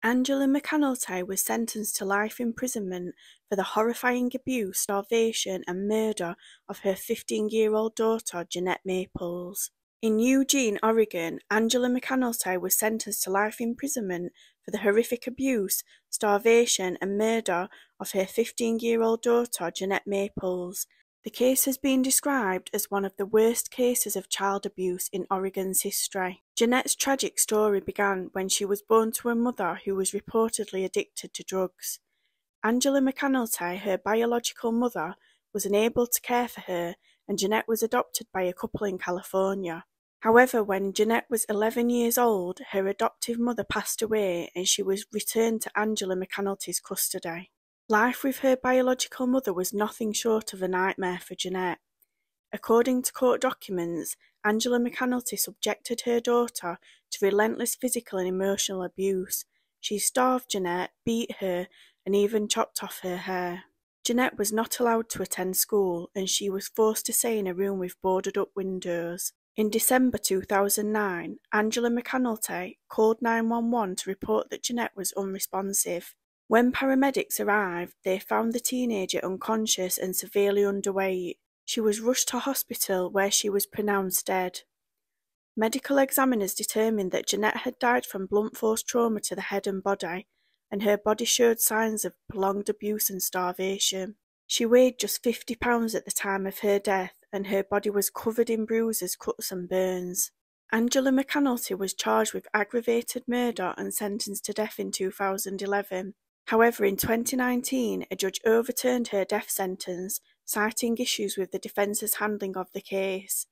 Angela McAnulty was sentenced to life imprisonment for the horrifying abuse, starvation and murder of her 15-year-old daughter, Jeanette Maples. In Eugene, Oregon, Angela McAnulty was sentenced to life imprisonment for the horrific abuse, starvation and murder of her 15-year-old daughter, Jeanette Maples. The case has been described as one of the worst cases of child abuse in Oregon's history. Jeanette's tragic story began when she was born to a mother who was reportedly addicted to drugs. Angela McAnulty, her biological mother, was unable to care for her, and Jeanette was adopted by a couple in California. However, when Jeanette was 11 years old, her adoptive mother passed away and she was returned to Angela McAnulty's custody. Life with her biological mother was nothing short of a nightmare for Jeanette. According to court documents, Angela McAnulty subjected her daughter to relentless physical and emotional abuse. She starved Jeanette, beat her, and even chopped off her hair. Jeanette was not allowed to attend school, and she was forced to stay in a room with boarded-up windows. In December 2009, Angela McAnulty called 911 to report that Jeanette was unresponsive. When paramedics arrived, they found the teenager unconscious and severely underweight. She was rushed to hospital where she was pronounced dead. Medical examiners determined that Jeanette had died from blunt force trauma to the head and body, and her body showed signs of prolonged abuse and starvation. She weighed just 50 pounds at the time of her death, and her body was covered in bruises, cuts and burns. Angela McAnulty was charged with aggravated murder and sentenced to death in 2011. However, in 2019, a judge overturned her death sentence, citing issues with the defence's handling of the case.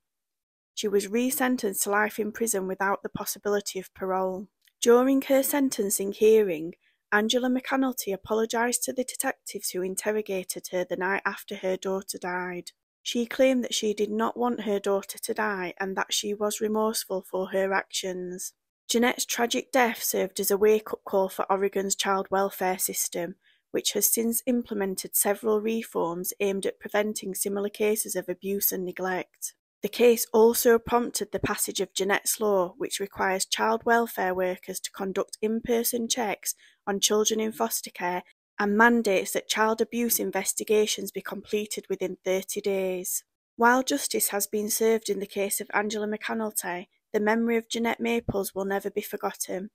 She was re-sentenced to life in prison without the possibility of parole. During her sentencing hearing, Angela McAnulty apologised to the detectives who interrogated her the night after her daughter died. She claimed that she did not want her daughter to die and that she was remorseful for her actions. Jeanette's tragic death served as a wake-up call for Oregon's child welfare system, which has since implemented several reforms aimed at preventing similar cases of abuse and neglect. The case also prompted the passage of Jeanette's Law, which requires child welfare workers to conduct in-person checks on children in foster care and mandates that child abuse investigations be completed within 30 days. While justice has been served in the case of Angela McAnulty, the memory of Jeanette Maples will never be forgotten.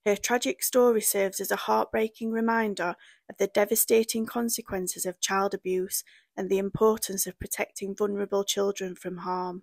Her tragic story serves as a heartbreaking reminder of the devastating consequences of child abuse and the importance of protecting vulnerable children from harm.